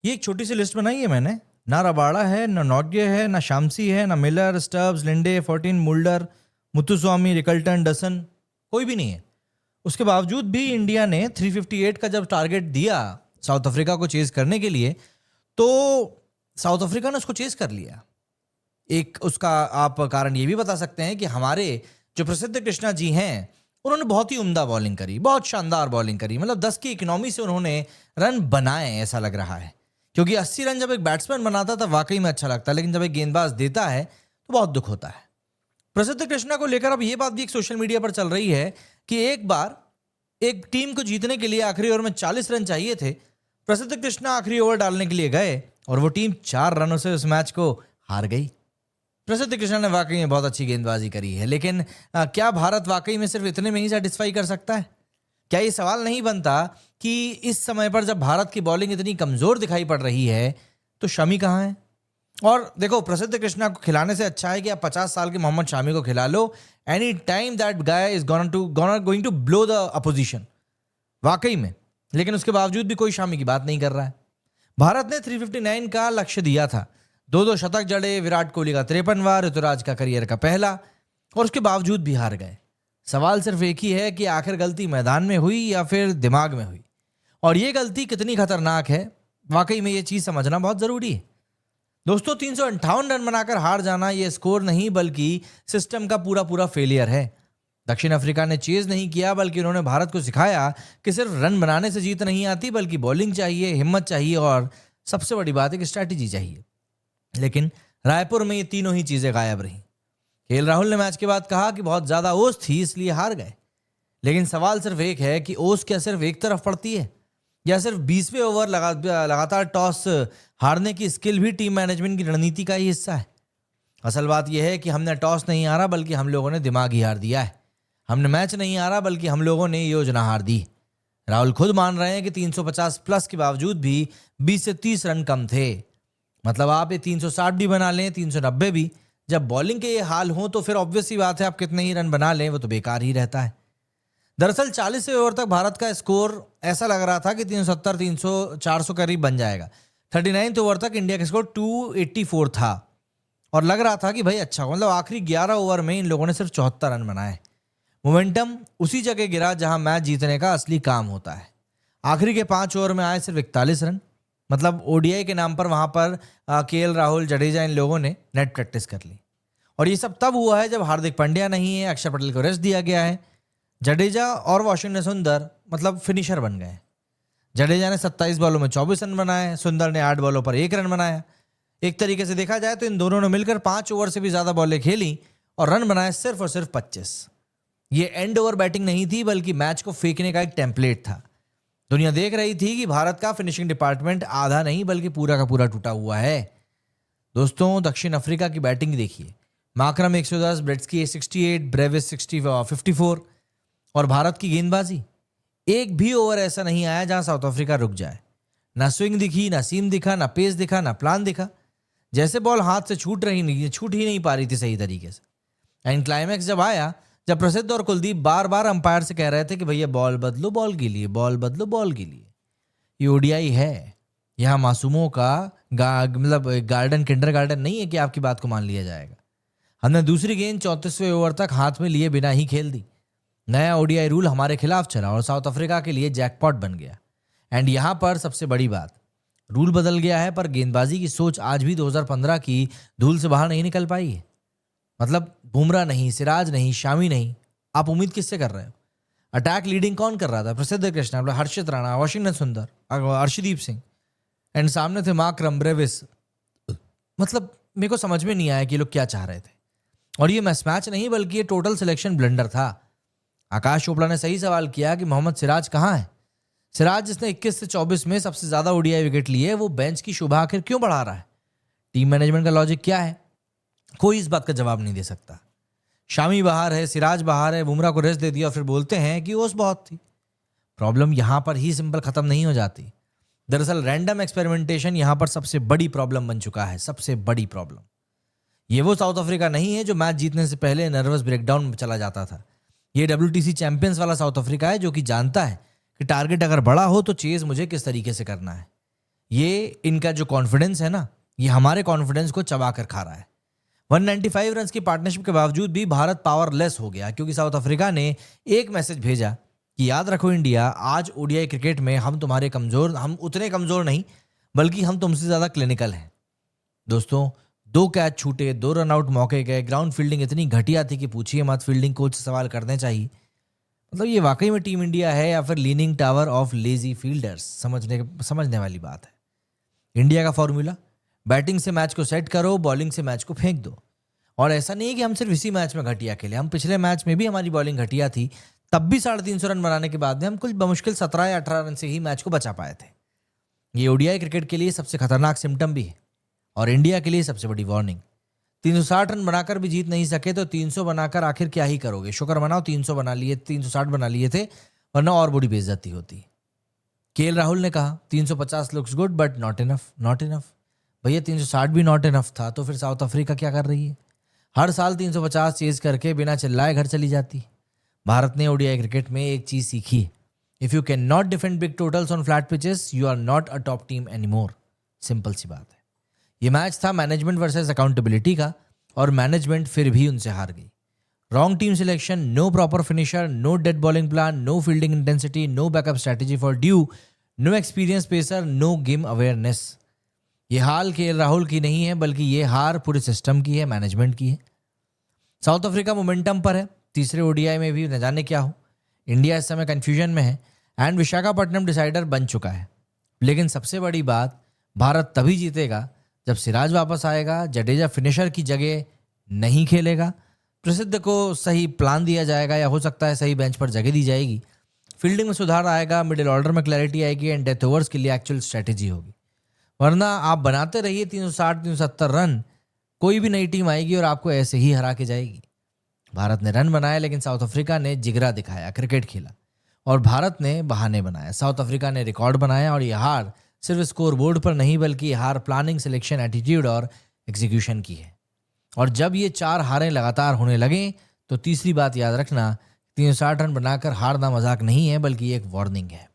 ये एक छोटी सी लिस्ट बनाई है मैंने। ना रबाड़ा है, ना नॉर्गे है, ना शामसी है, ना Miller, Stubbs, Linde, 14, Mulder, Muthusamy, Rickelton, Dussen, कोई भी नहीं है। उसके बावजूद भी इंडिया ने 358 का जब टारगेट दिया साउथ अफ्रीका को चेज करने के लिए, तो साउथ अफ्रीका ने उसको चेज कर लिया। एक उसका आप कारण ये भी बता सकते हैं कि हमारे जो प्रसिद्ध कृष्णा जी हैं, उन्होंने बहुत ही उम्दा बॉलिंग करी, बहुत शानदार बॉलिंग करी। मतलब 10 की इकोनॉमी से उन्होंने रन बनाए, ऐसा लग रहा है। क्योंकि 80 रन जब एक बैट्समैन बनाता था वाकई में अच्छा लगता है, लेकिन जब एक गेंदबाज देता है तो बहुत दुख होता है। प्रसिद्ध कृष्णा को लेकर अब ये बात भी एक सोशल मीडिया पर चल रही है कि एक बार एक टीम को जीतने के लिए आखिरी ओवर में 40 रन चाहिए थे। प्रसिद्ध कृष्णा आखिरी ओवर डालने के लिए गए और वो टीम 4 रनों से उस मैच को हार गई। प्रसिद्ध कृष्णा ने वाकई में बहुत अच्छी गेंदबाजी करी है, लेकिन क्या भारत वाकई में सिर्फ इतने में ही सेटिस्फाई कर सकता है? क्या ये सवाल नहीं बनता कि इस समय पर जब भारत की बॉलिंग इतनी कमजोर दिखाई पड़ रही है तो शमी कहाँ है? और देखो, प्रसिद्ध कृष्णा को खिलाने से अच्छा है कि आप 50 साल के मोहम्मद शामी को खिला लो। Any time that guy is going to blow the opposition, वाकई में। लेकिन उसके बावजूद भी कोई शामी की बात नहीं कर रहा है। भारत ने 359 का लक्ष्य दिया था, 2 शतक जड़े, विराट कोहली का 53वां, ऋतुराज का करियर का पहला, और उसके बावजूद भी हार गए। सवाल सिर्फ एक ही है कि आखिर गलती मैदान में हुई या फिर दिमाग में हुई, और ये गलती कितनी खतरनाक है, वाकई में ये चीज समझना बहुत जरूरी है। दोस्तों, 358 रन बनाकर हार जाना ये स्कोर नहीं बल्कि सिस्टम का पूरा पूरा फेलियर है। दक्षिण अफ्रीका ने चेज नहीं किया, बल्कि उन्होंने भारत को सिखाया कि सिर्फ रन बनाने से जीत नहीं आती, बल्कि बॉलिंग चाहिए, हिम्मत चाहिए और सबसे बड़ी बात है कि स्ट्रैटेजी चाहिए। लेकिन रायपुर में ये तीनों ही चीजें गायब रहीं। केएल राहुल ने मैच के बाद कहा कि बहुत ज्यादा ओस थी इसलिए हार गए। लेकिन सवाल सिर्फ एक है कि ओस क्या सिर्फ एक तरफ पड़ती है, या सिर्फ 20वें ओवर लगातार टॉस हारने की स्किल भी टीम मैनेजमेंट की रणनीति का ही हिस्सा है? असल बात यह है कि हमने टॉस नहीं हारा, बल्कि हम लोगों ने दिमाग ही हार दिया है। हमने मैच नहीं हारा, बल्कि हम लोगों ने योजना हार दी। राहुल खुद मान रहे हैं कि 350 प्लस के बावजूद भी 20 से 30 रन कम थे। मतलब आप ये 360 भी बना लें, 390 भी, जब बॉलिंग के ये हाल हों तो फिर ऑब्वियस सी बात है आप कितने ही रन बना लें, वो तो बेकार ही रहता है। दरअसल 40वें ओवर तक भारत का स्कोर ऐसा लग रहा था कि 370, 300, 400 करीब बन जाएगा। 39th ओवर तक इंडिया का स्कोर 284 था और लग रहा था कि भाई अच्छा, मतलब आखिरी 11 ओवर में इन लोगों ने सिर्फ 74 रन बनाए। मोमेंटम उसी जगह गिरा जहां मैच जीतने का असली काम होता है। आखिरी के 5 ओवर में आए सिर्फ 41 रन। मतलब ओडीआई के नाम पर वहां पर केएल राहुल, जडेजा, इन लोगों ने नेट प्रैक्टिस कर ली। और ये सब तब हुआ है जब हार्दिक पांड्या नहीं है, अक्षर पटेल को रेस्ट दिया गया है। जडेजा और वाशिंगटन सुंदर मतलब फिनिशर बन गए। जडेजा ने 27 बॉलों में 24 रन बनाए, सुंदर ने 8 बॉलों पर 1 रन बनाया। एक तरीके से देखा जाए तो इन दोनों ने मिलकर 5 ओवर से भी ज्यादा बॉलें खेली और रन बनाए सिर्फ और सिर्फ 25। ये एंड ओवर बैटिंग नहीं थी, बल्कि मैच को फेंकने का एक टेम्पलेट था। दुनिया देख रही थी कि भारत का फिनिशिंग डिपार्टमेंट आधा नहीं बल्कि पूरा का पूरा टूटा हुआ है। दोस्तों, दक्षिण अफ्रीका की बैटिंग देखिए। माकरम 110, ब्रेट्सकी 68, ब्रेविस 54, और भारत की गेंदबाजी, एक भी ओवर ऐसा नहीं आया जहां साउथ अफ्रीका रुक जाए। ना स्विंग दिखी, ना सीम दिखा, ना पेस दिखा, ना प्लान दिखा। जैसे बॉल हाथ से छूट ही नहीं पा रही थी सही तरीके से। एंड क्लाइमैक्स जब आया, जब प्रसिद्ध और कुलदीप बार बार अंपायर से कह रहे थे कि भैया बॉल बदलो बॉल के लिए, बॉल बदलो बॉल के लिए। ये ओडीआई है, यहाँ मासूमों का मतलब गार्डन, किंडरगार्टन नहीं है कि आपकी बात को मान लिया जाएगा। हमने दूसरी गेंद 34वें ओवर तक हाथ में लिए बिना ही खेल दी। नया ओडीआई रूल हमारे खिलाफ चला और साउथ अफ्रीका के लिए जैकपॉट बन गया। एंड यहां पर सबसे बड़ी बात, रूल बदल गया है पर गेंदबाजी की सोच आज भी 2015 की धूल से बाहर नहीं निकल पाई है। मतलब बुमराह नहीं, सिराज नहीं, शामी नहीं, आप उम्मीद किससे कर रहे हो? अटैक लीडिंग कौन कर रहा था? प्रसिद्ध कृष्णा, हर्षित राणा, वाशिंगटन सुंदर, अर्शदीप सिंह, एंड सामने थे माकरम, ब्रेविस। मतलब मेरे को समझ में नहीं आया कि ये लोग क्या चाह रहे थे। और ये मैच नहीं बल्कि ये टोटल सिलेक्शन ब्लंडर था। आकाश चोपड़ा ने सही सवाल किया कि मोहम्मद सिराज कहाँ है? सिराज जिसने 21 से 24 में सबसे ज्यादा ओडीआई विकेट लिए, वो बेंच की शोभा आखिर क्यों बढ़ा रहा है? टीम मैनेजमेंट का लॉजिक क्या है? कोई इस बात का जवाब नहीं दे सकता। शामी बाहर है, सिराज बाहर है, बुमराह को रेस्ट दे दिया और फिर बोलते हैं कि ओस बहुत थी। प्रॉब्लम यहां पर ही सिंपल खत्म नहीं हो जाती। दरअसल रैंडम एक्सपेरिमेंटेशन यहां पर सबसे बड़ी प्रॉब्लम बन चुका है, सबसे बड़ी प्रॉब्लम। ये वो साउथ अफ्रीका नहीं है जो मैच जीतने से पहले नर्वस ब्रेकडाउन में चला जाता था। ये WTC चैंपियंस वाला साउथ अफ्रीका है जो कि जानता है कि टारगेट अगर बड़ा हो तो चेज मुझे किस तरीके से करना है। ये इनका जो कॉन्फिडेंस है ना, ये हमारे कॉन्फिडेंस को चबा कर खा रहा है। 195 रन की पार्टनरशिप के बावजूद भी भारत पावरलेस हो गया, क्योंकि साउथ अफ्रीका ने एक मैसेज भेजा कि याद रखो इंडिया, आज ओडीआई क्रिकेट में हम उतने कमजोर नहीं, बल्कि हम तुमसे ज्यादा क्लिनिकल हैं। दोस्तों, 2 कैच छूटे, 2 रनआउट मौके गए, ग्राउंड फील्डिंग इतनी घटिया थी कि पूछिए मत, फील्डिंग कोच से सवाल करने चाहिए। मतलब ये वाकई में टीम इंडिया है या फिर leaning tower of lazy fielders, समझने वाली बात है। इंडिया का फॉर्मूला, बैटिंग से मैच को सेट करो, बॉलिंग से मैच को फेंक दो। और ऐसा नहीं है कि हम सिर्फ इसी मैच में घटिया खेले, हम पिछले मैच में भी हमारी बॉलिंग घटिया थी, तब भी 350 रन बनाने के बाद में हम कुछ बमुश्किल 17 या 18 रन से ही मैच को बचा पाए थे। ये ओडीआई क्रिकेट के लिए सबसे खतरनाक सिम्टम भी है और इंडिया के लिए सबसे बड़ी वार्निंग। 360 रन बनाकर भी जीत नहीं सके तो 300 बनाकर आखिर क्या ही करोगे? शुक्र मनाओ 300 बना लिए, 360 बना लिए थे, वरना और बड़ी बेइज्जती होती। केएल राहुल ने कहा 350 looks good but not enough. भैया 360 भी नॉट इनफ था तो फिर साउथ अफ्रीका क्या कर रही है? हर साल 350 चेज करके बिना चिल्लाए घर चली जाती। भारत ने ओडीआई क्रिकेट में एक चीज सीखी है, if you can not defend big totals on flat pitches you are not a top team anymore. Simple सी बात है। ये मैच था मैनेजमेंट वर्सेस अकाउंटेबिलिटी का और मैनेजमेंट फिर भी उनसे हार गई। Wrong team selection, no proper finisher, no dead bowling plan, no fielding intensity, no backup strategy for dew, no experience pacer, no game awareness. ये हाल केएल राहुल की नहीं है, बल्कि ये हार पूरे सिस्टम की है, मैनेजमेंट की है। साउथ अफ्रीका मोमेंटम पर है, तीसरे ओडीआई में भी न जाने क्या हो। इंडिया इस समय कंफ्यूजन में है एंड विशाखापट्टनम डिसाइडर बन चुका है। लेकिन सबसे बड़ी बात, भारत तभी जीतेगा जब सिराज वापस आएगा, जडेजा फिनिशर की जगह नहीं खेलेगा, प्रसिद्ध को सही प्लान दिया जाएगा या हो सकता है सही बेंच पर जगह दी जाएगी, फील्डिंग में सुधार आएगा, मिडिल ऑर्डर में क्लैरिटी आएगी एंड डेथ ओवर्स के लिए एक्चुअल स्ट्रैटेजी होगी। वरना आप बनाते रहिए 360 370 रन, कोई भी नई टीम आएगी और आपको ऐसे ही हरा के जाएगी। भारत ने रन बनाए लेकिन साउथ अफ्रीका ने जिगरा दिखाया, क्रिकेट खेला, और भारत ने बहाने बनाए, साउथ अफ्रीका ने रिकॉर्ड बनाया। और यह हार सिर्फ स्कोर बोर्ड पर नहीं, बल्कि हार प्लानिंग, सिलेक्शन, एटीट्यूड और एग्जीक्यूशन की है। और जब ये 4 हारें लगातार होने लगें तो तीसरी बात याद रखना, 360 रन बनाकर हारना मजाक नहीं है, बल्कि एक वार्निंग है।